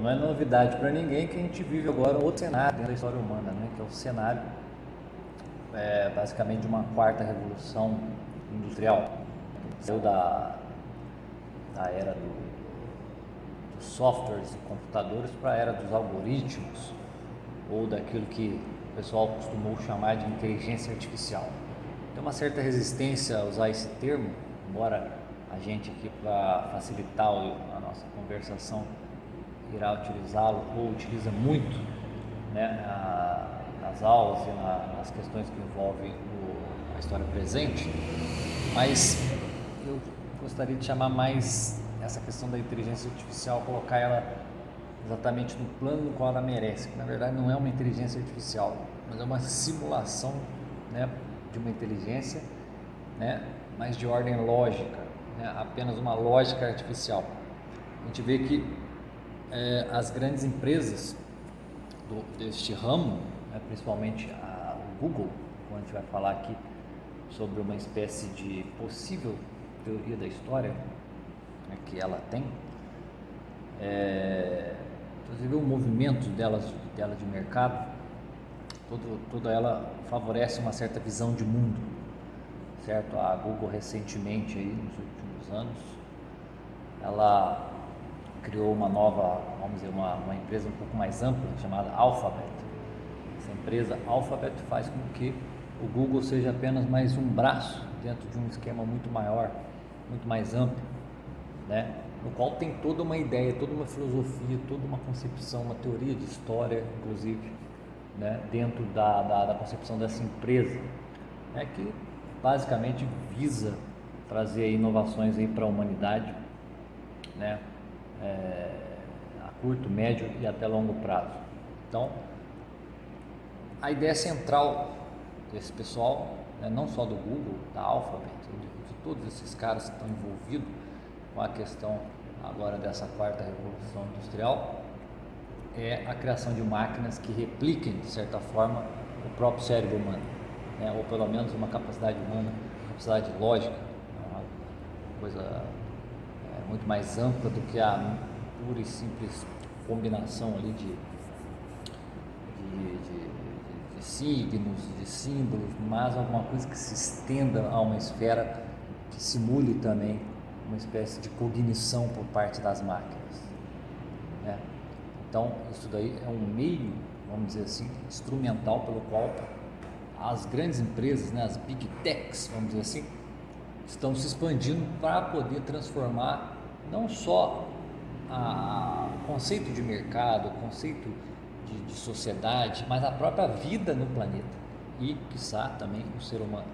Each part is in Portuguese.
não é novidade para ninguém que a gente vive agora outro cenário dentro da história humana, né? Que é o cenário basicamente de uma quarta revolução industrial. Saiu da era dos softwares e computadores para a era dos algoritmos, ou daquilo que o pessoal costumou chamar de inteligência artificial. Tem uma certa resistência a usar esse termo, embora a gente aqui, para facilitar a nossa conversação, irá utilizá-lo ou utiliza muito, né, nas aulas e nas questões que envolvem a história presente, mas eu gostaria de chamar mais essa questão da inteligência artificial, colocar ela exatamente no plano no qual ela merece, que na verdade não é uma inteligência artificial, mas é uma simulação, né, de uma inteligência, né, mas de ordem lógica, né, apenas uma lógica artificial. A gente vê que as grandes empresas deste ramo, né, principalmente o Google, quando a gente vai falar aqui sobre uma espécie de possível teoria da história, né, que ela tem, inclusive o movimento dela de mercado, toda ela favorece uma certa visão de mundo, certo? A Google recentemente, aí, nos últimos anos, ela criou uma nova, vamos dizer, uma empresa um pouco mais ampla, chamada Alphabet. Essa empresa Alphabet faz com que o Google seja apenas mais um braço dentro de um esquema muito maior, muito mais amplo, né? No qual tem toda uma ideia, toda uma filosofia, toda uma concepção, uma teoria de história, inclusive, né, dentro da concepção dessa empresa, né, que basicamente visa trazer inovações aí para a humanidade, né, a curto, médio e até longo prazo. Então, a ideia central desse pessoal, né, não só do Google, da Alphabet, de todos esses caras que estão envolvidos com a questão agora dessa quarta revolução industrial, é a criação de máquinas que repliquem, de certa forma, o próprio cérebro humano, né, ou pelo menos uma capacidade humana, uma capacidade lógica, uma coisa muito mais ampla do que a pura e simples combinação ali de signos, de símbolos, mas alguma coisa que se estenda a uma esfera que simule também uma espécie de cognição por parte das máquinas, né? Então, isso daí é um meio, vamos dizer assim, instrumental pelo qual as grandes empresas, né, as big techs, vamos dizer assim, estão se expandindo para poder transformar não só o conceito de mercado, o conceito de sociedade, mas a própria vida no planeta e, quiçá, também o ser humano,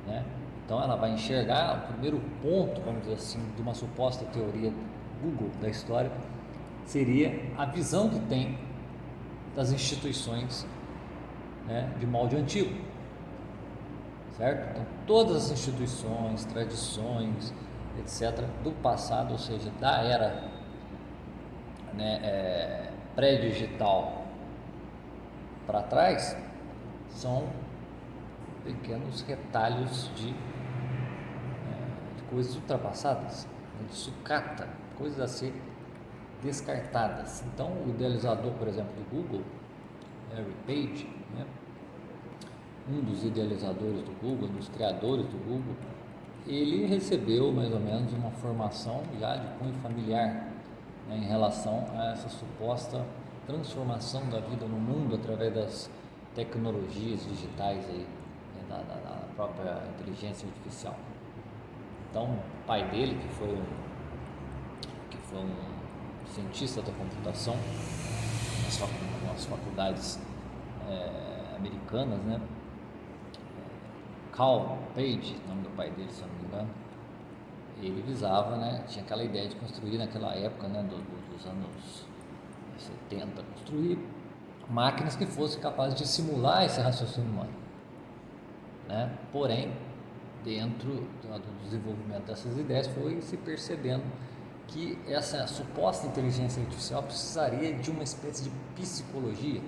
né? Então ela vai enxergar o primeiro ponto, vamos dizer assim, de uma suposta teoria Google da história, seria a visão que tem das instituições, né, de molde antigo, certo? Então todas as instituições, tradições, etc., do passado, ou seja, da era, né, pré-digital para trás, são pequenos retalhos de coisas ultrapassadas, de sucata, coisas a ser descartadas. Então, o idealizador, por exemplo, do Google, Larry Page, né, um dos idealizadores do Google, um dos criadores do Google, ele recebeu mais ou menos uma formação já de cunho familiar, né, em relação a essa suposta transformação da vida no mundo através das tecnologias digitais aí, né, da própria inteligência artificial. Então, o pai dele, que foi um cientista da computação nas faculdades americanas, né, Carl Page, nome do pai dele, se eu não me engano, ele visava, né, tinha aquela ideia de construir naquela época, né, dos anos 70, construir máquinas que fossem capazes de simular esse raciocínio humano, né? Porém, dentro do desenvolvimento dessas ideias, foi se percebendo que essa suposta inteligência artificial precisaria de uma espécie de psicologia.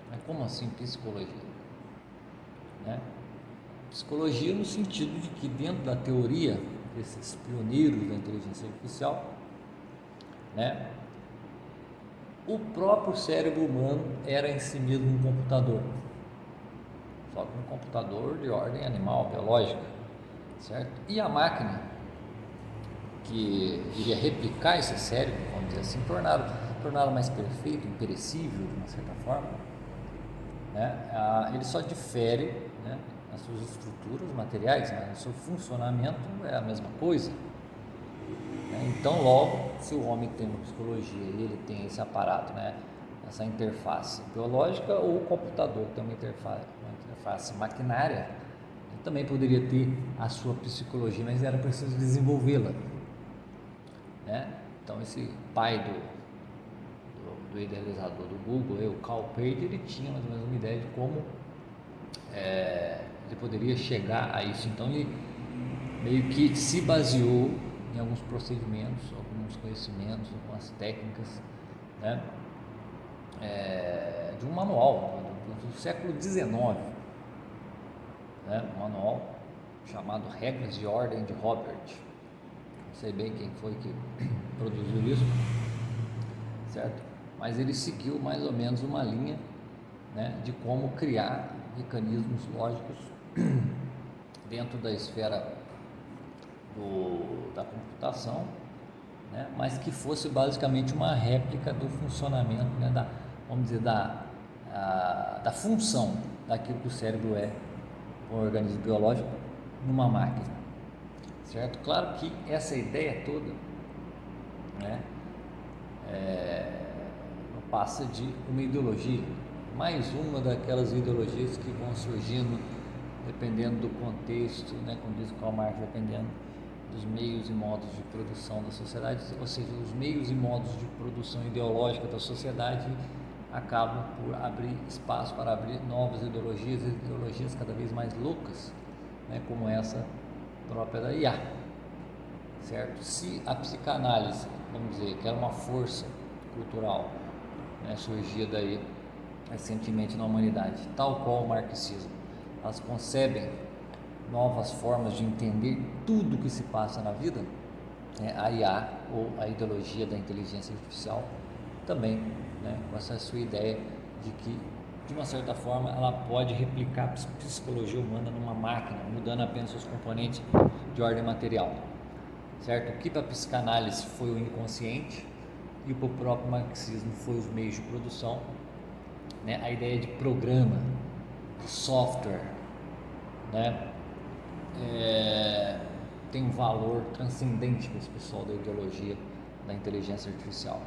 Mas como assim psicologia? Né? Psicologia no sentido de que, dentro da teoria desses pioneiros da inteligência artificial, né, o próprio cérebro humano era em si mesmo um computador, só que um computador de ordem animal, biológica, certo? E a máquina que iria replicar esse cérebro, vamos dizer assim, torná-lo mais perfeito, imperecível de uma certa forma, né? Ele só difere, né, nas suas estruturas materiais, mas no seu funcionamento é a mesma coisa. Então, logo, se o homem tem uma psicologia e ele tem esse aparato, né, essa interface biológica, ou o computador que tem uma interface maquinária, ele também poderia ter a sua psicologia, mas era preciso desenvolvê-la, né? Então, esse pai do idealizador do Google, o Carl Page, ele tinha mais ou menos uma ideia de como ele poderia chegar a isso. Então, ele meio que se baseou em alguns procedimentos, alguns conhecimentos, algumas técnicas, né, de um manual do século XIX, né, um manual chamado Regras de Ordem de Robert. Não sei bem quem foi que produziu isso, certo? Mas ele seguiu mais ou menos uma linha, né, de como criar mecanismos lógicos dentro da esfera da computação, né, mas que fosse basicamente uma réplica do funcionamento, né, vamos dizer, da função daquilo que o cérebro é, um organismo biológico, numa máquina, certo? Claro que essa ideia toda, né, não passa de uma ideologia, mais uma daquelas ideologias que vão surgindo dependendo do contexto, né, como diz Karl Marx, dependendo dos meios e modos de produção da sociedade, ou seja, os meios e modos de produção ideológica da sociedade acabam por abrir espaço para abrir novas ideologias cada vez mais loucas, né, como essa própria da IA, certo? Se a psicanálise, vamos dizer, que era uma força cultural, né, surgia daí recentemente na humanidade, tal qual o marxismo, elas concebem novas formas de entender tudo que se passa na vida, né? A IA, ou a ideologia da inteligência artificial, também, né, com essa sua ideia de que, de uma certa forma, ela pode replicar a psicologia humana numa máquina, mudando apenas seus componentes de ordem material, certo? O que para a psicanálise foi o inconsciente e para o próprio marxismo foi os meios de produção, né? A ideia de programa, de software, né, tem um valor transcendente para esse pessoal da ideologia da inteligência artificial,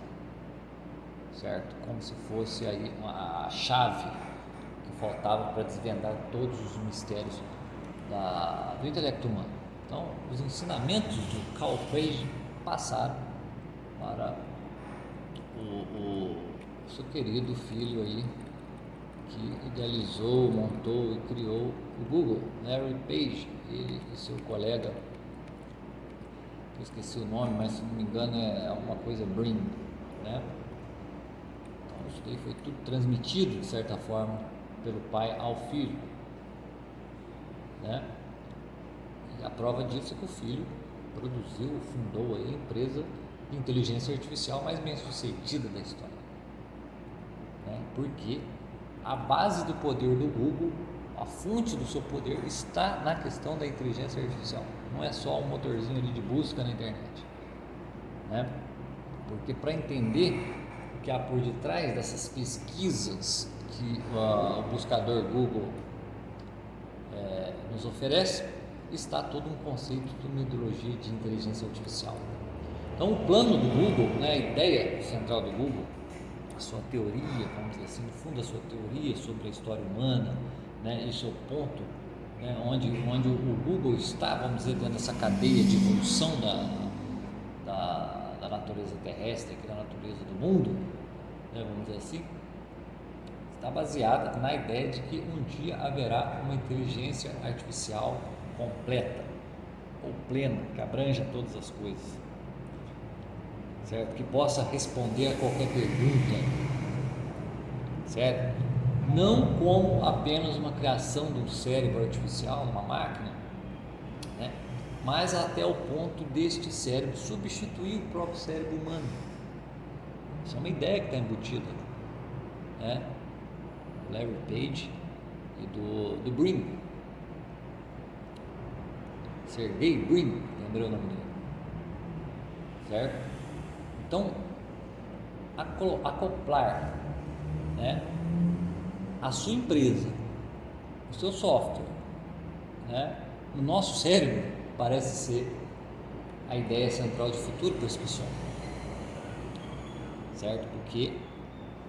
certo? Como se fosse aí a chave que faltava para desvendar todos os mistérios do intelecto humano. Então, os ensinamentos do Carl Page passaram para o seu querido filho aí, que idealizou, montou e criou o Google, Larry Page. Ele e seu colega, eu esqueci o nome, mas se não me engano é alguma coisa Brin, né? Então isso daí foi tudo transmitido de certa forma pelo pai ao filho, né? E a prova disso é que o filho produziu, fundou aí a empresa de inteligência artificial mais bem sucedida da história, né? Porque a base do poder do Google, a fonte do seu poder está na questão da inteligência artificial, não é só um motorzinho ali de busca na internet, né? Porque para entender o que há por detrás dessas pesquisas que o buscador Google nos oferece, está todo um conceito de uma ideologia de inteligência artificial. Então o plano do Google, né, a ideia central do Google, a sua teoria, vamos dizer assim, no fundo a sua teoria sobre a história humana, né, e seu ponto, né, onde o Google está, vamos dizer, dentro dessa cadeia de evolução da natureza terrestre, aqui da natureza do mundo, né, vamos dizer assim, está baseada na ideia de que um dia haverá uma inteligência artificial completa ou plena, que abranja todas as coisas, certo? Que possa responder a qualquer pergunta, certo? Não como apenas uma criação de um cérebro artificial, uma máquina, né? Mas até o ponto deste cérebro substituir o próprio cérebro humano, Isso é uma ideia que está embutida, né? Larry Page e do Brin, Sergey Brin, lembrei o nome dele, certo? Então, acoplar, né, a sua empresa, o seu software, né, no nosso cérebro, parece ser a ideia central de futuro para esse pessoal, certo? Porque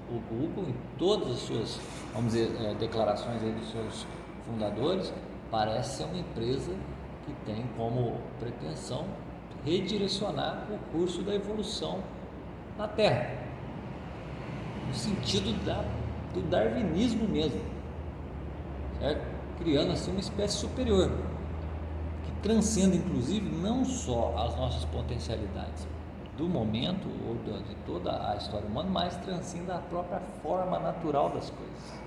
o Google, em todas as suas, vamos dizer, declarações aí dos seus fundadores, parece ser uma empresa que tem como pretensão redirecionar o curso da evolução na Terra, no sentido do darwinismo mesmo, certo? Criando assim uma espécie superior, que transcende inclusive não só as nossas potencialidades do momento ou de toda a história humana, mas transcende a própria forma natural das coisas,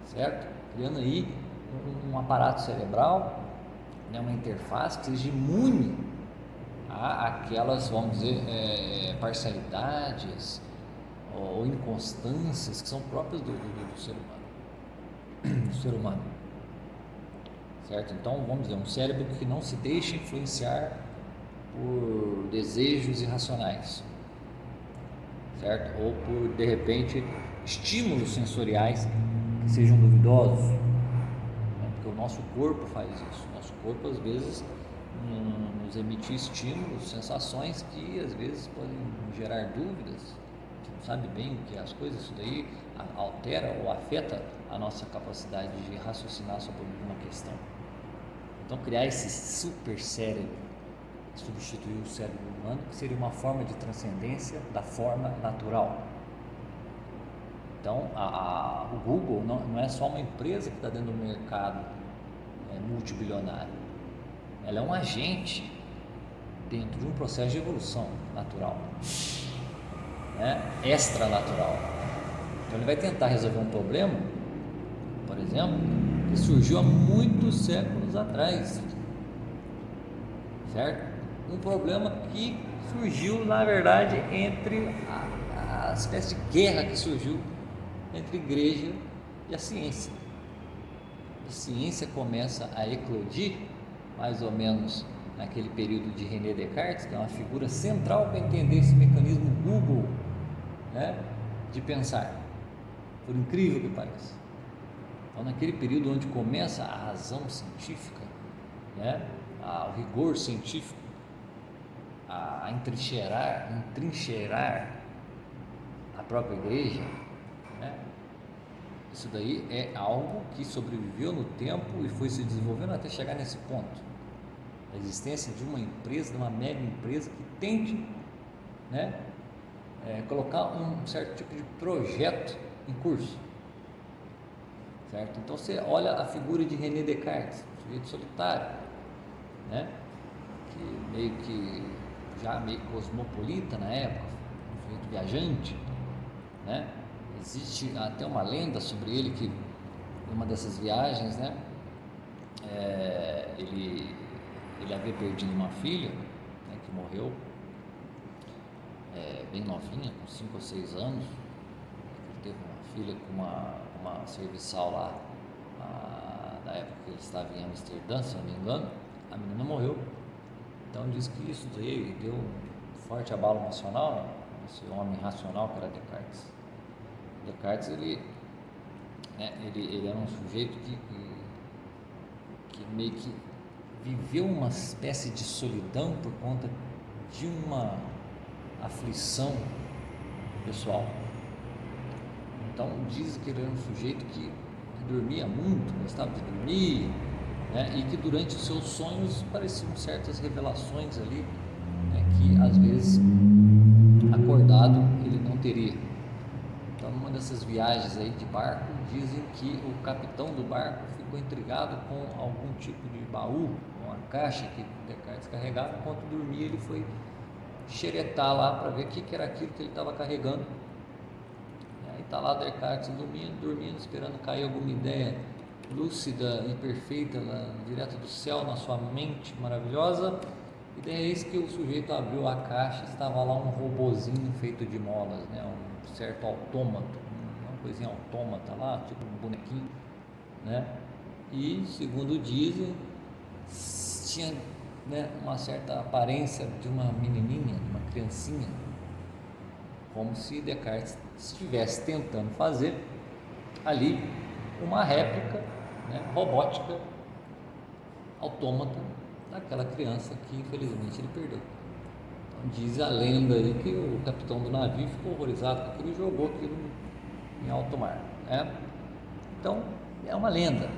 certo? Criando aí um aparato cerebral, né, uma interface que seja imune a aquelas, vamos dizer, parcialidades ou inconstâncias que são próprias do ser humano, certo? Então, vamos dizer, um cérebro que não se deixa influenciar por desejos irracionais, certo? Ou por, de repente, estímulos sensoriais que sejam duvidosos, né? Porque o nosso corpo faz isso. O nosso corpo, às vezes, nos emite estímulos, sensações que, às vezes, podem gerar dúvidas. A gente não sabe bem o que é as coisas. Isso daí altera ou afeta a nossa capacidade de raciocinar sobre uma questão. Então, criar esse super cérebro, substituir o cérebro humano, que seria uma forma de transcendência da forma natural. Então, o Google não é só uma empresa que está dentro do mercado multibilionário. Ela é um agente dentro de um processo de evolução natural, né? Extranatural. Então, ele vai tentar resolver um problema, por exemplo, que surgiu há muitos séculos atrás, certo? Um problema que surgiu, na verdade, entre a espécie de guerra que surgiu entre a igreja e a ciência. A ciência começa a eclodir, mais ou menos naquele período de René Descartes, que é uma figura central para entender esse mecanismo Google, né, de pensar, por incrível que pareça. Então, naquele período onde começa a razão científica, né, o rigor científico, a entrincheirar a própria igreja, né? Isso daí é algo que sobreviveu no tempo e foi se desenvolvendo até chegar nesse ponto. A existência de uma empresa, de uma mega empresa que tente, né, colocar um certo tipo de projeto em curso, certo? Então você olha a figura de René Descartes, um sujeito solitário, né, que já meio cosmopolita na época, um sujeito viajante, né? Existe até uma lenda sobre ele que em uma dessas viagens, né, ele havia perdido uma filha, né, que morreu bem novinha, com 5 ou 6 anos. Ele teve uma filha com uma serviçal lá, na época que ele estava em Amsterdã, se não me engano. A menina morreu. Então diz que isso daí deu um forte abalo emocional nesse homem racional que era Descartes. Descartes, ele era um sujeito que meio que viveu uma espécie de solidão por conta de uma aflição pessoal. Então dizem que ele era um sujeito que dormia muito, gostava de dormir, né, e que durante os seus sonhos pareciam certas revelações ali, né, que às vezes acordado ele não teria. Então, numa dessas viagens aí de barco, dizem que o capitão do barco ficou intrigado com algum tipo de baú, uma caixa que Descartes carregava. Enquanto dormia, ele foi xeretar lá para ver o que era aquilo que ele estava carregando. E aí está lá Descartes dormindo, esperando cair alguma ideia lúcida e perfeita lá, direto do céu na sua mente maravilhosa. E daí é isso que o sujeito abriu a caixa, estava lá um robozinho feito de molas, né? Um certo autômato, uma coisinha autômata lá, tipo um bonequinho, né? E segundo dizem, tinha, né, uma certa aparência de uma menininha, de uma criancinha, como se Descartes estivesse tentando fazer ali uma réplica, né, robótica, autômata, daquela criança que infelizmente ele perdeu. Então, diz a lenda aí que o capitão do navio ficou horrorizado com aquilo e jogou aquilo em alto mar, né? Então é uma lenda,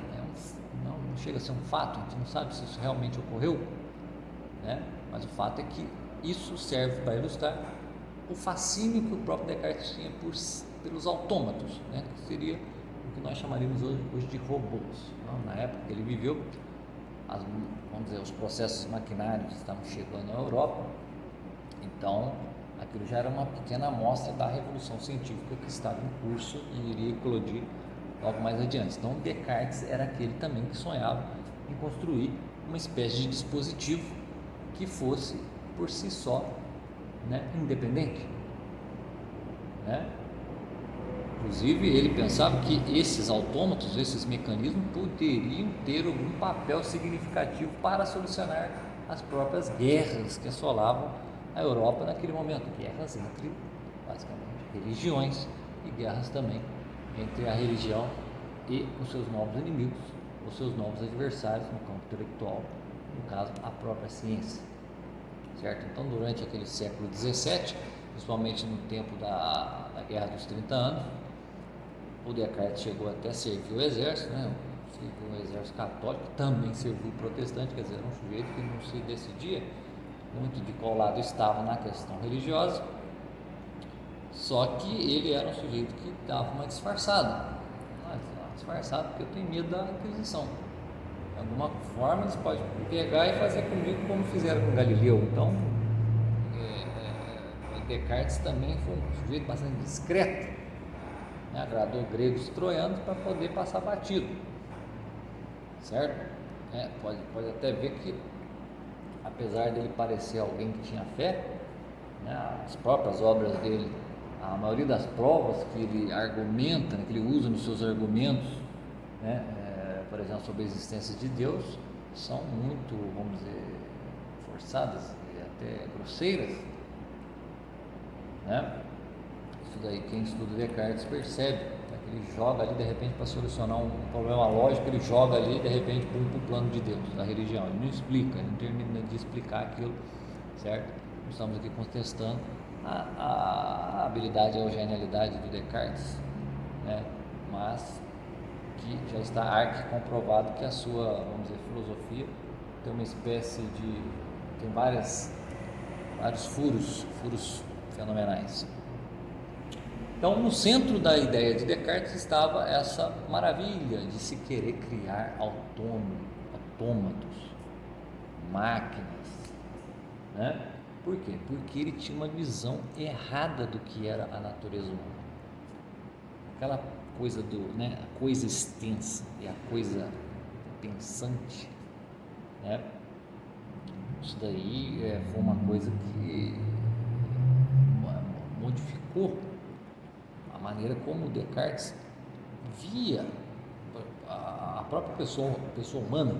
não chega a ser um fato, a gente não sabe se isso realmente ocorreu, né? Mas o fato é que isso serve para ilustrar o fascínio que o próprio Descartes tinha pelos autômatos, né? Que seria o que nós chamaríamos hoje de robôs. Na época que ele viveu, vamos dizer, os processos maquinários estavam chegando à Europa, então aquilo já era uma pequena amostra da revolução científica que estava em curso e iria eclodir logo mais adiante. Então Descartes era aquele também que sonhava em construir uma espécie de dispositivo que fosse por si só, né, independente, né? Inclusive ele pensava que esses autômatos, esses mecanismos poderiam ter algum papel significativo para solucionar as próprias guerras que assolavam a Europa naquele momento, guerras entre basicamente religiões e guerras também entre a religião e os seus novos inimigos, os seus novos adversários no campo intelectual, no caso a própria ciência, certo? Então durante aquele século XVII, principalmente no tempo da Guerra dos 30 anos, o Descartes chegou até a servir o exército, né? Serviu o exército católico, também serviu o protestante, quer dizer, era um sujeito que não se decidia muito de qual lado estava na questão religiosa, só que ele era um sujeito que dava uma disfarçada, porque eu tenho medo da Inquisição. De alguma forma eles podem pegar e fazer comigo como fizeram com Galileu. Então Descartes também foi um sujeito bastante discreto, né? Agradou gregos e troianos para poder passar batido, certo? Pode até ver que, apesar dele parecer alguém que tinha fé, né, as próprias obras dele, a maioria das provas que ele argumenta, né, que ele usa nos seus argumentos, né, por exemplo, sobre a existência de Deus, são muito, vamos dizer, forçadas e até grosseiras, né? Isso daí quem estuda Descartes percebe, né, que ele joga ali de repente para solucionar um problema lógico, ele joga ali de repente para o plano de Deus, da religião, ele não explica, ele não termina de explicar aquilo, certo? Nós estamos aqui contestando a habilidade e a genialidade do Descartes, né? Mas que já está arque comprovado que a sua, vamos dizer, filosofia tem uma espécie de, tem vários furos fenomenais. Então, no centro da ideia de Descartes estava essa maravilha de se querer criar autômatos, máquinas, né? Por quê? Porque ele tinha uma visão errada do que era a natureza humana. Aquela coisa né, a coisa extensa e a coisa pensante, né? Isso daí foi uma coisa que modificou a maneira como Descartes via a própria pessoa humana.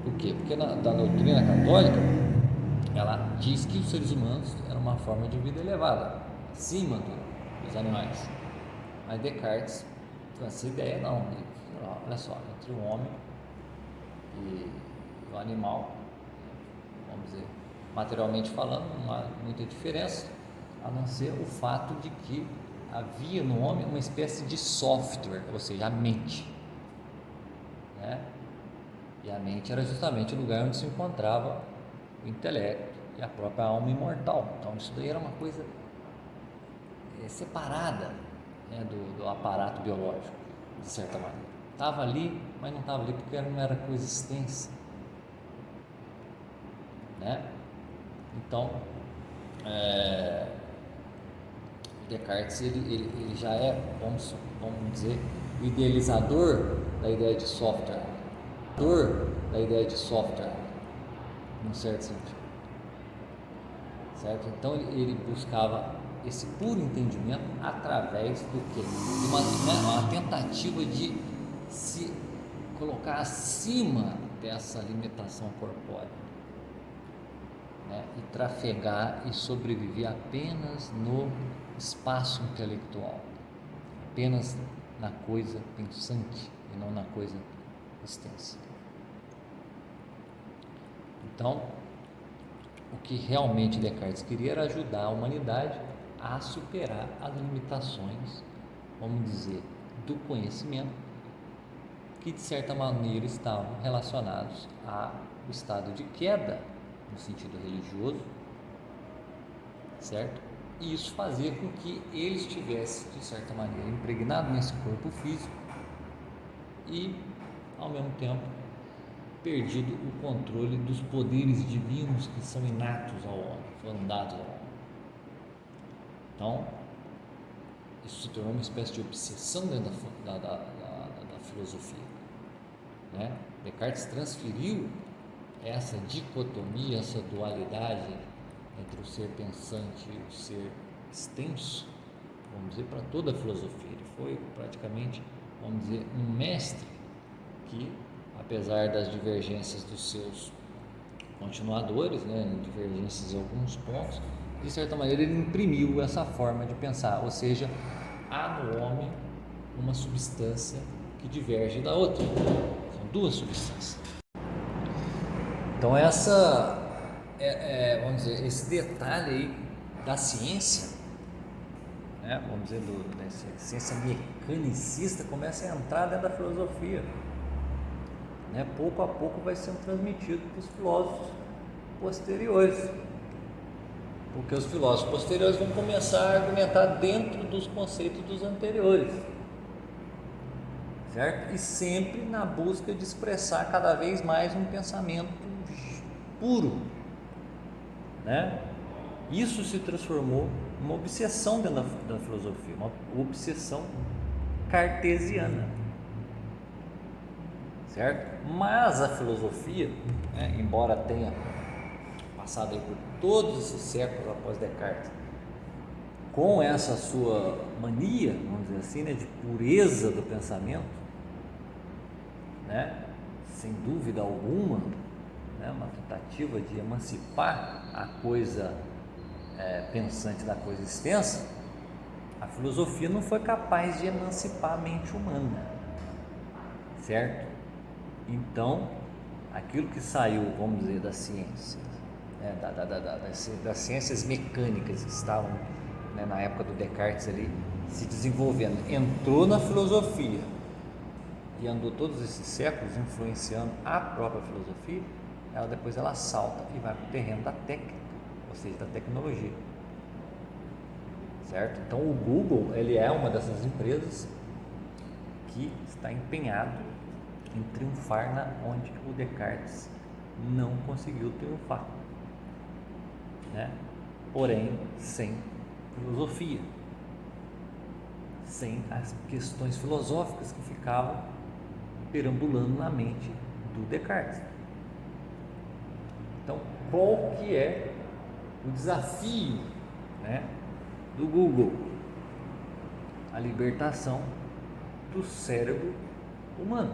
Por quê? Porque da doutrina católica, ela diz que os seres humanos eram uma forma de vida elevada, acima dos animais. Mas Descartes, com essa ideia, não. Ele falou, olha só, entre o homem e o animal, vamos dizer, materialmente falando, não há muita diferença, a não ser o fato de que havia no homem uma espécie de software, ou seja, a mente, né? E a mente era justamente o lugar onde se encontrava o intelecto e a própria alma imortal. Então isso daí era uma coisa separada, né, do aparato biológico, de certa maneira. Estava ali, mas não estava ali porque não era coexistência, né? Então Descartes ele já é, vamos dizer, o idealizador da ideia de software, num certo sentido, certo? Então ele buscava esse puro entendimento através do que? De uma tentativa de se colocar acima dessa limitação corpórea, né? E trafegar e sobreviver apenas no espaço intelectual, apenas na coisa pensante e não na coisa extensa. Então, o que realmente Descartes queria era ajudar a humanidade a superar as limitações, vamos dizer, do conhecimento, que de certa maneira estavam relacionados ao estado de queda, no sentido religioso, certo? E isso fazia com que ele estivesse, de certa maneira, impregnado nesse corpo físico e, ao mesmo tempo, perdido o controle dos poderes divinos que são inatos ao homem, foram dados ao homem. Então, isso se tornou uma espécie de obsessão dentro da filosofia, né? Descartes transferiu essa dicotomia, essa dualidade entre o ser pensante e o ser extenso, vamos dizer, para toda a filosofia. Ele foi praticamente, vamos dizer, um mestre que, apesar das divergências dos seus continuadores, né, divergências em alguns pontos, de certa maneira ele imprimiu essa forma de pensar, ou seja, há no homem uma substância que diverge da outra, são duas substâncias. Então vamos dizer, esse detalhe aí da ciência, né, vamos dizer, dessa ciência mecanicista começa a entrar dentro da filosofia, né? Pouco a pouco vai sendo transmitido para os filósofos posteriores, porque os filósofos posteriores vão começar a argumentar dentro dos conceitos dos anteriores, certo? E sempre na busca de expressar cada vez mais um pensamento puro, né? Isso se transformou numa obsessão dentro da filosofia, uma obsessão cartesiana, certo? Mas a filosofia, né, embora tenha passado aí por todos esses séculos após Descartes, com essa sua mania, vamos dizer assim, né, de pureza do pensamento, né, sem dúvida alguma, né, uma tentativa de emancipar a coisa pensante da coisa extensa, a filosofia não foi capaz de emancipar a mente humana, certo? Então, aquilo que saiu, vamos dizer, da ciência, né, das ciências mecânicas que estavam, né, na época do Descartes ali, se desenvolvendo, entrou na filosofia e andou todos esses séculos influenciando a própria filosofia, depois ela salta e vai para o terreno da técnica, ou seja, da tecnologia, certo? Então o Google, ele é uma dessas empresas que está empenhado em triunfar na onde o Descartes não conseguiu triunfar, né? Porém sem filosofia, sem as questões filosóficas que ficavam perambulando na mente do Descartes. Então, qual que é o desafio, né, do Google? A libertação do cérebro humano,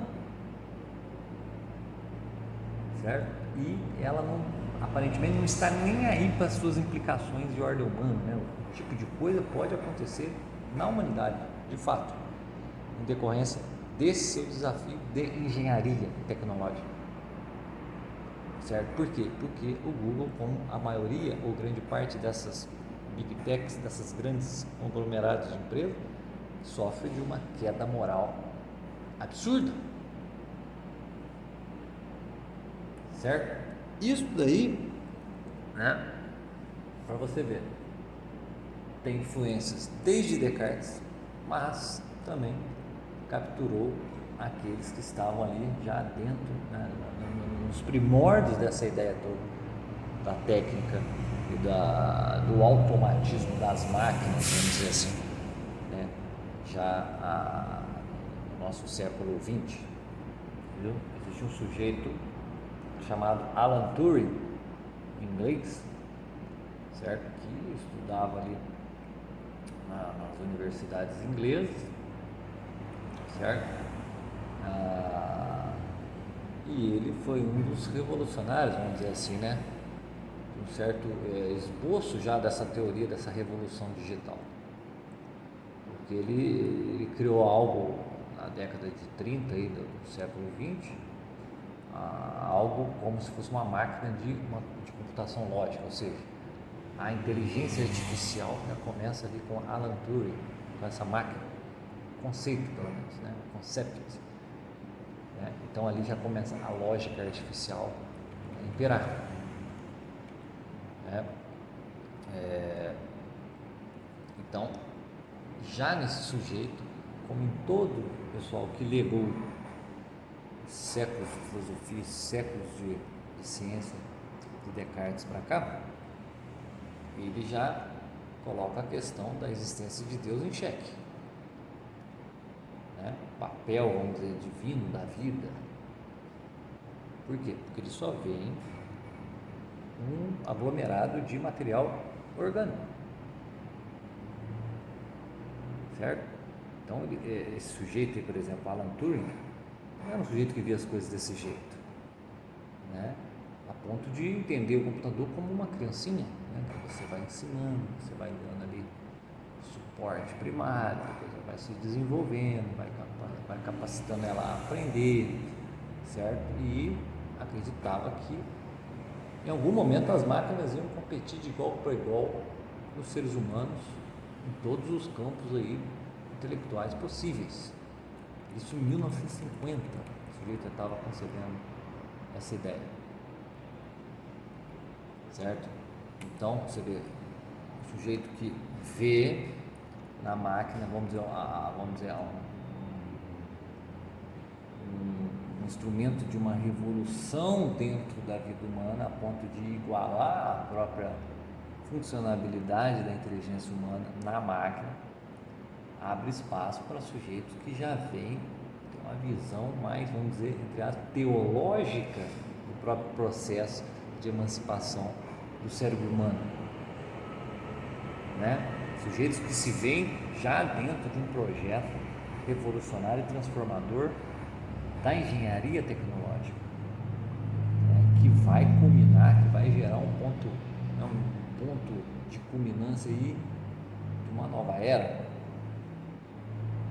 certo? E ela não, aparentemente não está nem aí para as suas implicações de ordem humana, né? O tipo de coisa pode acontecer na humanidade, de fato, em decorrência desse seu desafio de engenharia tecnológica, certo? Por quê? Porque o Google, como a maioria ou grande parte dessas big techs, dessas grandes conglomerados de empresa, sofre de uma queda moral absurda, certo? Isso daí, né, para você ver, tem influências desde Descartes, mas também capturou aqueles que estavam ali já dentro, né, nos primórdios dessa ideia toda da técnica e do automatismo das máquinas, vamos dizer assim, né, já no nosso século XX, viu? Existe um sujeito chamado Alan Turing, inglês, certo? Que estudava ali nas universidades inglesas, certo? E ele foi um dos revolucionários, vamos dizer assim, né? Um certo esboço já dessa teoria, dessa revolução digital. Porque ele criou algo na década de 30 aí, do século XX, algo como se fosse uma máquina de computação lógica, ou seja, a inteligência artificial já começa ali com Alan Turing, com essa máquina, conceito pelo menos, né? Concept. Né? Então ali já começa a lógica artificial a imperar. Né? Então, já nesse sujeito, como em todo pessoal que legou séculos de filosofia, séculos de ciência de Descartes para cá, ele já coloca a questão da existência de Deus em xeque, né? O papel, vamos dizer, divino da vida. Por quê? Porque ele só vê em um aglomerado de material orgânico, certo? Então, esse sujeito aí, por exemplo, Alan Turing, não era um sujeito que via as coisas desse jeito, né? A ponto de entender o computador como uma criancinha, né? Que você vai ensinando, você vai dando ali suporte primário, a coisa vai se desenvolvendo, vai capacitando ela a aprender, certo? E acreditava que em algum momento as máquinas iam competir de igual para igual com os seres humanos em todos os campos aí intelectuais possíveis. Isso em 1950, o sujeito já estava concebendo essa ideia, certo? Então, você vê, o sujeito que vê na máquina, vamos dizer um instrumento de uma revolução dentro da vida humana, a ponto de igualar a própria funcionalidade da inteligência humana na máquina, abre espaço para sujeitos que já vêm ter uma visão mais, vamos dizer, entre aspas, teológica do próprio processo de emancipação do cérebro humano, né? Sujeitos que se veem já dentro de um projeto revolucionário e transformador da engenharia tecnológica, né? Que vai culminar, que vai gerar um ponto de culminância aí de uma nova era,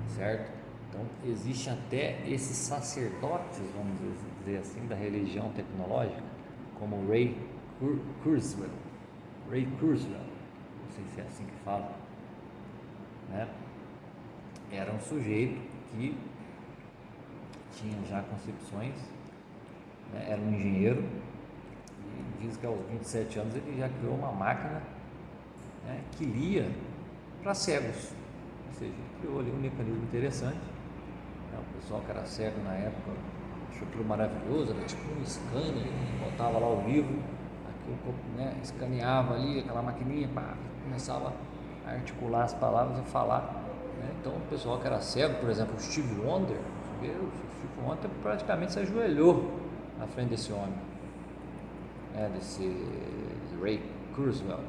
certo? Então, existe até esses sacerdotes, vamos dizer assim, da religião tecnológica, como Ray Kurzweil, não sei se é assim que fala, né? Era um sujeito que tinha já concepções, né? Era um engenheiro e diz que aos 27 anos ele já criou uma máquina, né, que lia para cegos, ou seja, criou ali um mecanismo interessante, né? O pessoal que era cego na época achou aquilo maravilhoso, era tipo um scanner, botava lá o livro, aquilo, né, escaneava ali, aquela maquininha, pá, começava a articular as palavras e falar, né? Então o pessoal que era cego, por exemplo, o Steve Wonder praticamente se ajoelhou na frente desse homem, desse Ray Kurzweil,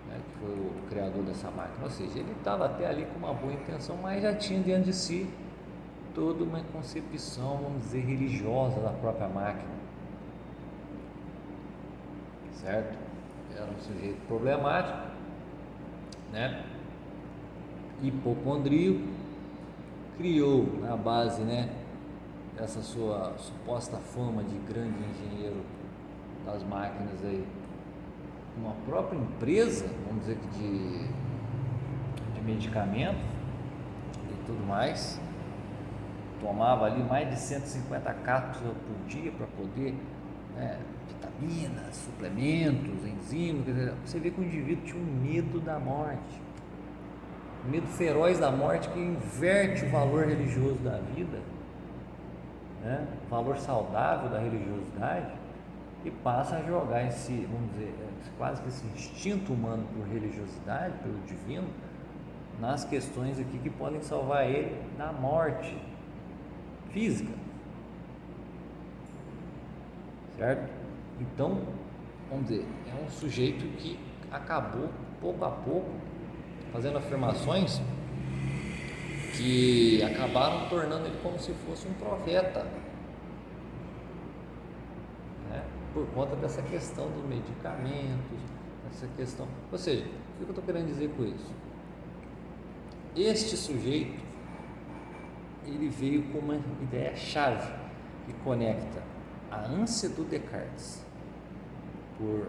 né, que foi o criador dessa máquina. Ou seja, ele estava até ali com uma boa intenção, mas já tinha dentro de si toda uma concepção, vamos dizer, religiosa da própria máquina, certo? Era um sujeito problemático, né? Hipocondríaco, criou na base, né, dessa sua suposta fama de grande engenheiro das máquinas aí, uma própria empresa, vamos dizer que de medicamentos e tudo mais. Tomava ali mais de 150 cápsulas por dia para poder, né, vitaminas, suplementos, enzimas. Você vê que o indivíduo tinha um medo da morte, um medo feroz da morte, que inverte o valor religioso da vida, né, o valor saudável da religiosidade, e passa a jogar esse, vamos dizer, quase que esse instinto humano por religiosidade, pelo divino, nas questões aqui que podem salvar ele da morte física, certo? Então, vamos dizer, é um sujeito que acabou pouco a pouco fazendo afirmações que acabaram tornando ele como se fosse um profeta, né? Por conta dessa questão dos medicamentos, essa questão, ou seja, o que eu estou querendo dizer com isso? Este sujeito, ele veio com uma ideia-chave que conecta a ânsia do Descartes por,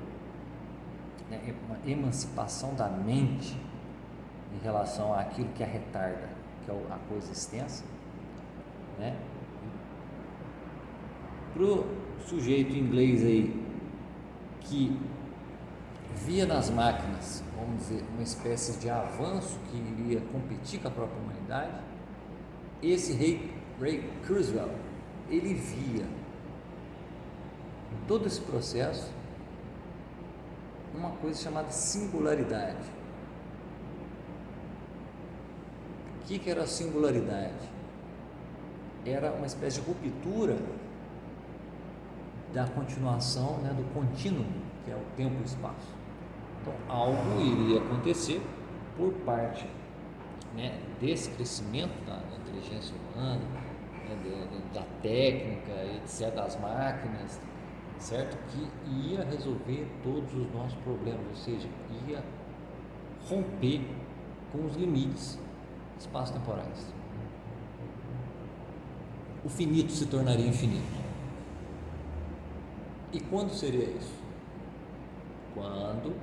né, uma emancipação da mente em relação àquilo que a retarda, que é a coisa extensa, né? Para o sujeito inglês aí que via nas máquinas, vamos dizer, uma espécie de avanço que iria competir com a própria humanidade, esse Ray Kurzweil, ele via em todo esse processo uma coisa chamada singularidade. O que era a singularidade? Era uma espécie de ruptura da continuação, né, do contínuo, que é o tempo e o espaço. Então, algo iria acontecer por parte, né, desse crescimento da inteligência humana, né, da técnica, etc., das máquinas, certo? Que ia resolver todos os nossos problemas, ou seja, ia romper com os limites espaço-temporais. O finito se tornaria infinito. E quando seria isso? Quando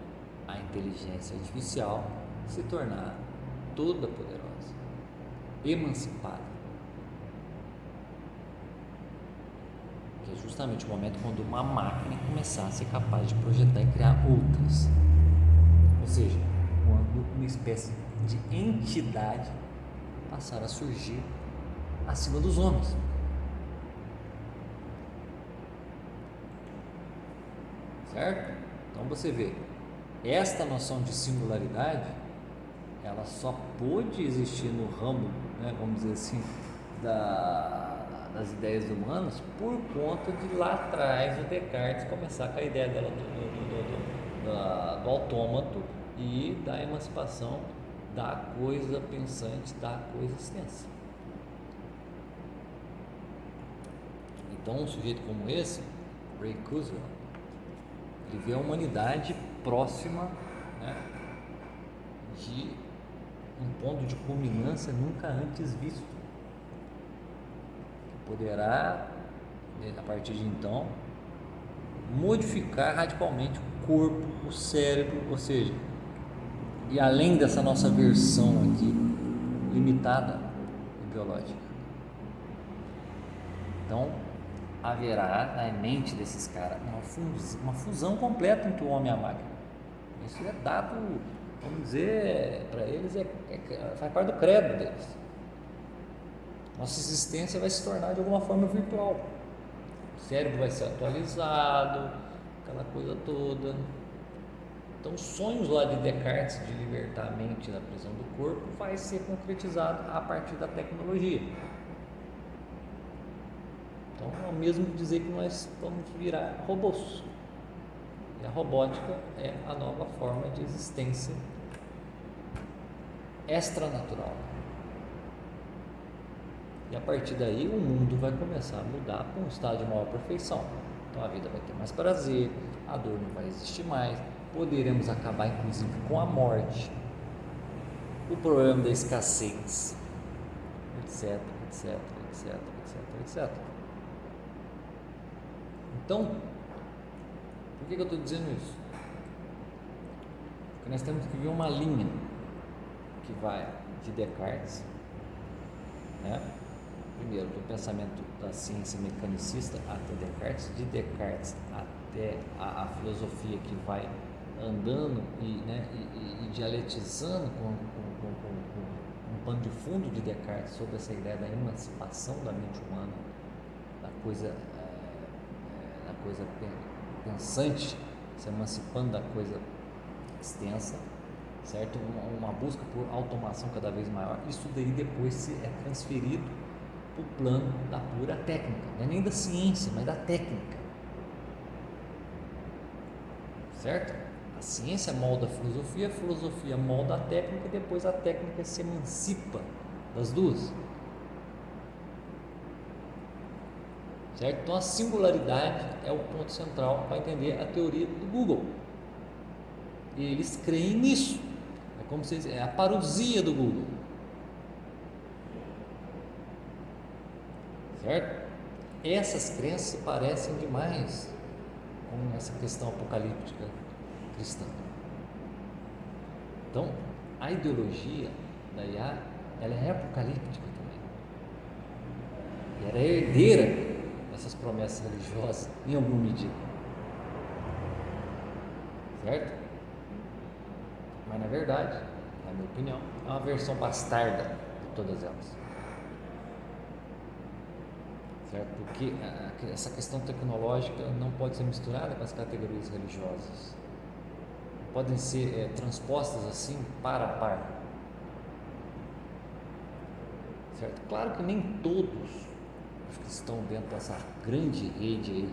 a inteligência artificial se tornar toda poderosa, emancipada. Que é justamente o momento quando uma máquina começar a ser capaz de projetar e criar outras. Ou seja, quando uma espécie de entidade passar a surgir acima dos homens. Certo? Então você vê, esta noção de singularidade, ela só pôde existir no ramo, né, vamos dizer assim, das ideias humanas por conta de lá atrás o Descartes começar com a ideia dela do autômato e da emancipação da coisa pensante, da coisa extensa. Então um sujeito como esse, Ray Kurzweil, ele vê a humanidade próxima, né, de um ponto de culminância nunca antes visto, que poderá, a partir de então, modificar radicalmente o corpo, o cérebro, ou seja, e além dessa nossa versão aqui limitada e biológica. Então haverá na mente desses caras uma fusão completa entre o homem e a máquina. Isso é dado, vamos dizer, para eles faz parte do credo deles. Nossa existência vai se tornar de alguma forma virtual. O cérebro vai ser atualizado, aquela coisa toda. Então, os sonhos lá de Descartes de libertar a mente da prisão do corpo vai ser concretizado a partir da tecnologia. Então, é o mesmo dizer que nós vamos virar robôs. E a robótica é a nova forma de existência extranatural. E a partir daí o mundo vai começar a mudar para um estado de maior perfeição. Então a vida vai ter mais prazer, a dor não vai existir mais, poderemos acabar inclusive com a morte, o problema da escassez, etc, etc, etc, etc, etc. Então, por que eu estou dizendo isso? Porque nós temos que ver uma linha que vai de Descartes, né? Primeiro, do pensamento da ciência mecanicista até Descartes, de Descartes até a filosofia que vai andando e dialetizando com um pano de fundo de Descartes sobre essa ideia da emancipação da mente humana, da coisa pensante, se emancipando da coisa extensa, certo? Uma busca por automação cada vez maior. Isso daí depois é transferido para o plano da pura técnica, não é nem da ciência, mas da técnica. certo? A ciência molda a filosofia molda a técnica e depois a técnica se emancipa das duas, certo? Então a singularidade é o ponto central para entender a teoria do Google. E eles creem nisso. É como se é a parousia do Google, certo? Essas crenças se parecem demais com essa questão apocalíptica cristã. Então, a ideologia da IA, ela é apocalíptica também. E ela é herdeira dessas promessas religiosas em alguma medida, certo? Mas na verdade, na minha opinião, é uma versão bastarda de todas elas, certo? Porque essa questão tecnológica não pode ser misturada com as categorias religiosas, não podem ser transpostas assim para a par, certo? Claro que nem todos os que estão dentro dessa grande rede aí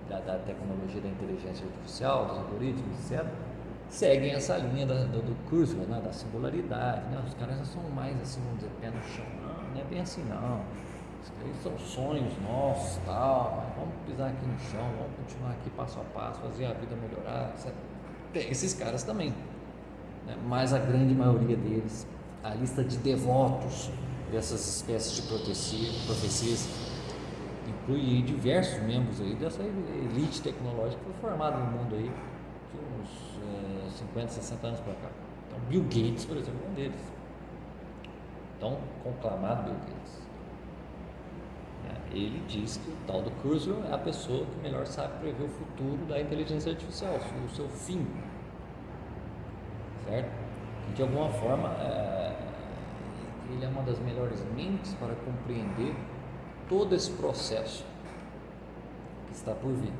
da tecnologia da inteligência artificial, dos algoritmos, etc., seguem essa linha do Kurzweil, né, da singularidade, né? Os caras já são mais assim, vamos dizer, pé no chão. Não é bem assim não, isso aí são sonhos nossos, tal, mas vamos pisar aqui no chão, vamos continuar aqui passo a passo, fazer a vida melhorar, etc. Tem esses caras também, né? Mas a grande maioria deles, a lista de devotos dessas espécies de profecias inclui diversos membros aí dessa elite tecnológica que foi formada no mundo aí de uns 50, 60 anos para cá. Então, Bill Gates, por exemplo, é um deles. Então, conclamado Bill Gates. Ele diz que o tal do Kurzweil é a pessoa que melhor sabe prever o futuro da inteligência artificial, o seu fim, certo? E de alguma forma ele é uma das melhores mentes para compreender todo esse processo que está por vir,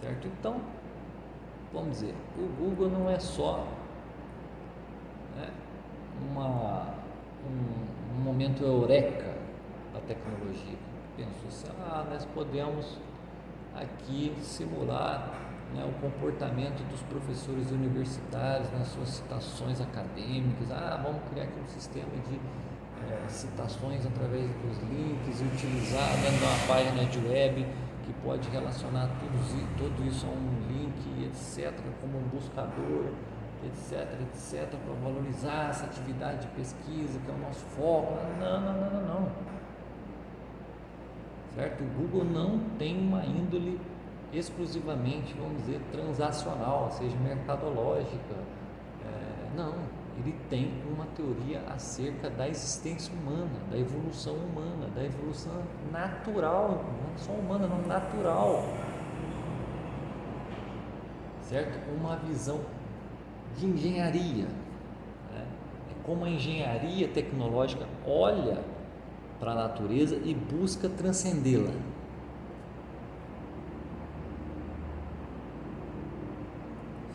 certo? Então, vamos dizer, o Google não é só, né, um momento eureka da tecnologia. Pensou assim, nós podemos aqui simular, né, o comportamento dos professores universitários nas suas citações acadêmicas. Vamos criar aqui um sistema de citações através dos links e utilizar dentro de uma página de web que pode relacionar tudo isso a um link, etc., como um buscador, etc., para valorizar essa atividade de pesquisa, que é o nosso foco. Não. Certo? O Google não tem uma índole exclusivamente, vamos dizer, transacional, seja mercadológica. Não, ele tem uma teoria acerca da existência humana, da evolução humana, da evolução natural, não só humana, não, natural. Certo? Uma visão de engenharia, né? É como a engenharia tecnológica olha para a natureza e busca transcendê-la.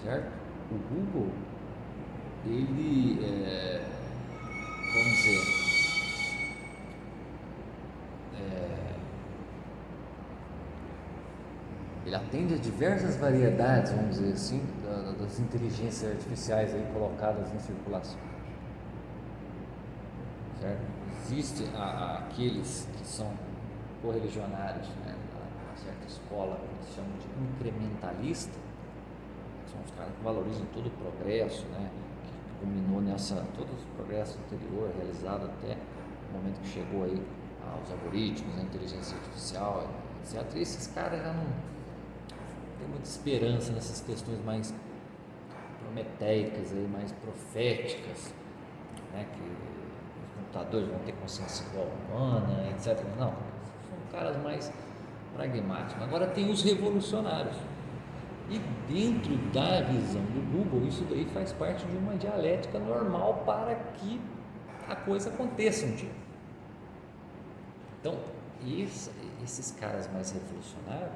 Certo? O Google, ele, vamos dizer, ele atende a diversas variedades, vamos dizer assim, das inteligências artificiais aí colocadas em circulação, certo? Existem aqueles que são correligionários, né, uma certa escola que eles chamam de incrementalista, que são os caras que valorizam todo o progresso, né, que culminou todo o progresso anterior realizado até o momento que chegou aí aos algoritmos, a inteligência artificial, etc. E esses caras já não tem muita esperança nessas questões mais prometeicas, aí, mais proféticas, né, que os computadores vão ter consciência igual humana, etc. Não, são caras mais pragmáticos. Agora tem os revolucionários, e dentro da visão do Google, isso daí faz parte de uma dialética normal para que a coisa aconteça um dia. Então, esses caras mais revolucionários,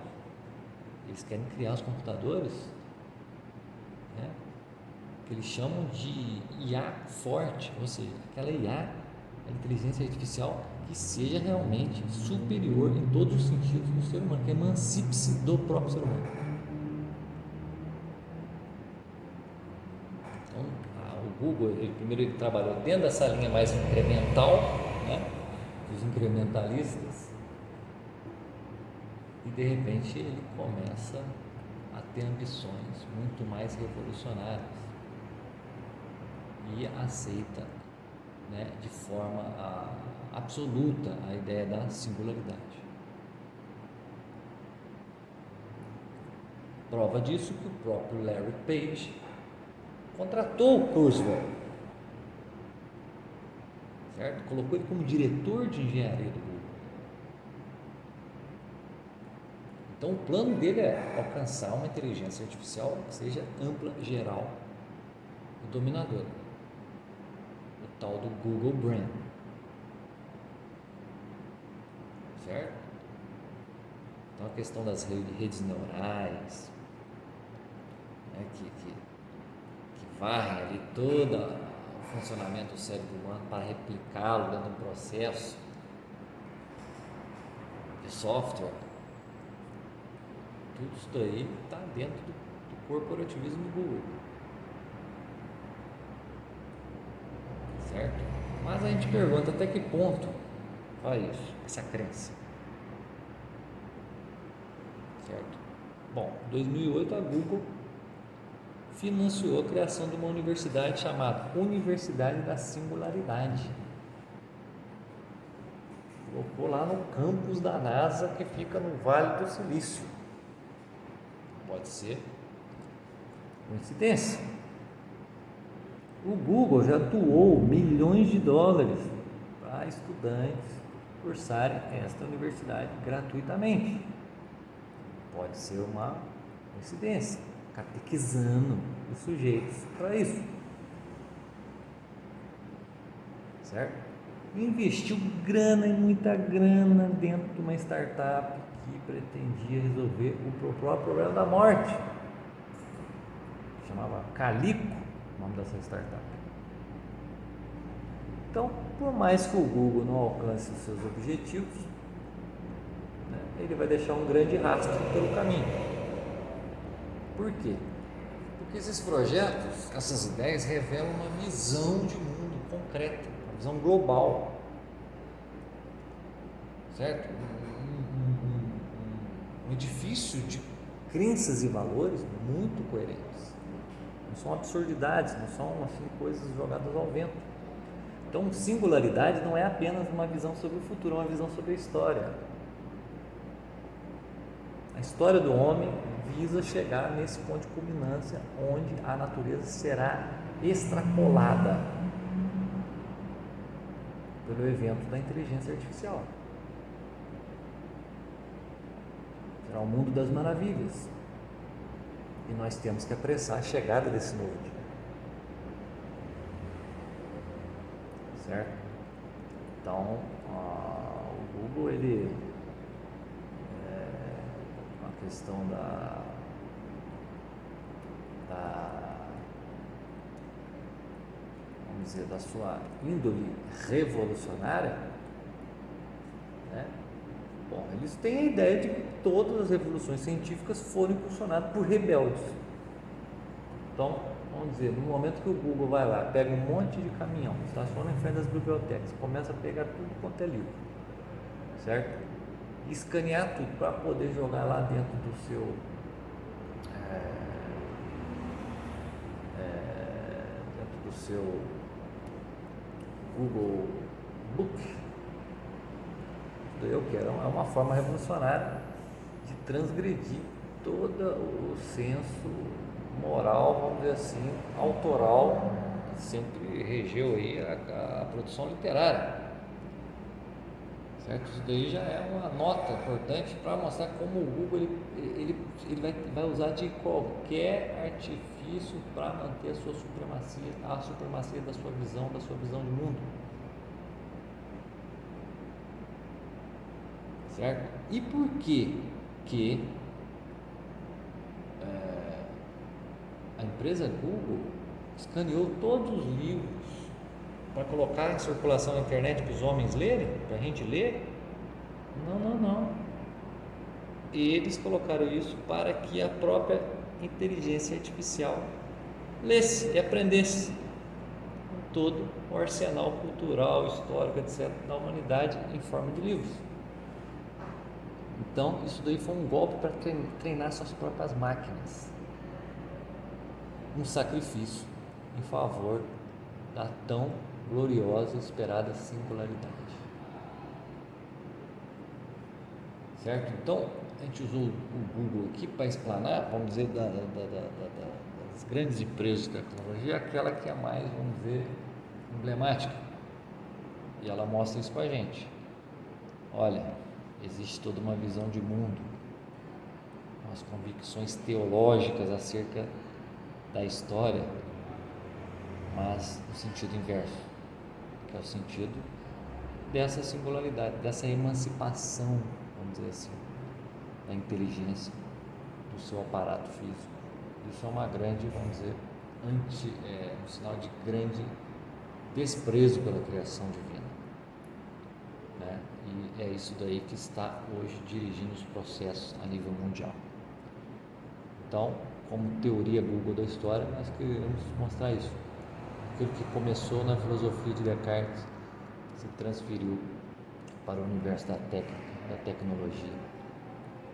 eles querem criar os computadores, né, que eles chamam de IA forte, ou seja, aquela IA, a inteligência artificial, que seja realmente superior em todos os sentidos do ser humano, que emancipe-se do próprio ser humano. Então, o Google, primeiro ele trabalhou dentro dessa linha mais incremental, né, dos incrementalistas, e de repente ele começa a ter ambições muito mais revolucionárias e aceita, né, de forma absoluta a ideia da singularidade. Prova disso que o próprio Larry Page contratou o Kurzweil, certo? Colocou ele como diretor de engenharia do Google. Então o plano dele é alcançar uma inteligência artificial que seja ampla, geral e dominadora, o tal do Google Brain, certo? Então a questão das redes neurais, né, que varrem ali todo o funcionamento do cérebro humano para replicá-lo dentro de um processo de software, tudo isso daí está dentro do corporativismo do Google, certo? Mas a gente pergunta até que ponto vai isso, essa crença, certo? Bom, em 2008 a Google financiou a criação de uma universidade chamada Universidade da Singularidade. Colocou lá no campus da NASA, que fica no Vale do Silício. Pode ser coincidência. O Google já doou milhões de dólares para estudantes cursarem esta universidade gratuitamente. Pode ser uma coincidência, catequizando os sujeitos para isso, certo? Investiu grana e muita grana dentro de uma startup que pretendia resolver o próprio problema da morte. Chamava Calico, o nome dessa startup. Então, por mais que o Google não alcance os seus objetivos, né, ele vai deixar um grande rastro pelo caminho. Por quê? Porque esses projetos, essas ideias revelam uma visão de mundo concreta, uma visão global, certo? Um edifício de crenças e valores muito coerentes. Não são absurdidades, não são assim, coisas jogadas ao vento. Então, singularidade não é apenas uma visão sobre o futuro, é uma visão sobre a história. A história do homem visa chegar nesse ponto de culminância onde a natureza será extrapolada pelo evento da inteligência artificial. Será o mundo das maravilhas. E nós temos que apressar a chegada desse novo dia. Certo? Então, o Google, ele a questão vamos dizer, da sua índole revolucionária, né? Bom, eles têm a ideia de que todas as revoluções científicas foram impulsionadas por rebeldes. Então, vamos dizer, no momento que o Google vai lá, pega um monte de caminhão, estaciona em frente das bibliotecas, começa a pegar tudo quanto é livro, certo? E escanear tudo para poder jogar lá dentro do seu Google Book. Isso daí eu quero, é uma forma revolucionária de transgredir todo o senso moral, vamos dizer assim, autoral, que sempre regeu aí a produção literária, certo? Isso daí já é uma nota importante para mostrar como o Google ele vai usar de qualquer artifício para manter a sua supremacia, a supremacia da sua visão de mundo, certo? E por que a empresa Google escaneou todos os livros para colocar em circulação na internet para os homens lerem, para a gente ler? Não, não, não. Eles colocaram isso para que a própria inteligência artificial lesse e aprendesse todo o arsenal cultural, histórico, etc., da humanidade em forma de livros. Então, isso daí foi um golpe para treinar suas próprias máquinas. Um sacrifício em favor da tão gloriosa e esperada singularidade. Certo? Então, a gente usou o Google aqui para explanar, vamos dizer, das grandes empresas de tecnologia, aquela que é mais, vamos dizer, emblemática. E ela mostra isso para a gente. Olha, existe toda uma visão de mundo, umas convicções teológicas acerca da história, mas no sentido inverso, que é o sentido dessa singularidade, dessa emancipação, vamos dizer assim, da inteligência, do seu aparato físico. Isso é uma grande, vamos dizer, um sinal de grande desprezo pela criação divina, né? E é isso daí que está hoje dirigindo os processos a nível mundial. Então, como teoria Google da história, nós queremos mostrar isso. Aquilo que começou na filosofia de Descartes se transferiu para o universo da técnica, da tecnologia,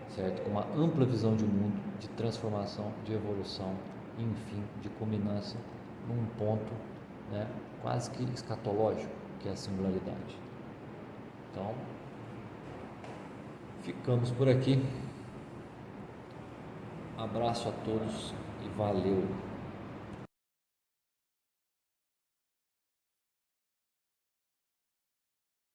certo? Com uma ampla visão de mundo, de transformação, de evolução e, enfim, de culminância num ponto, né, quase que escatológico, que é a singularidade. Então, ficamos por aqui. Abraço a todos e valeu!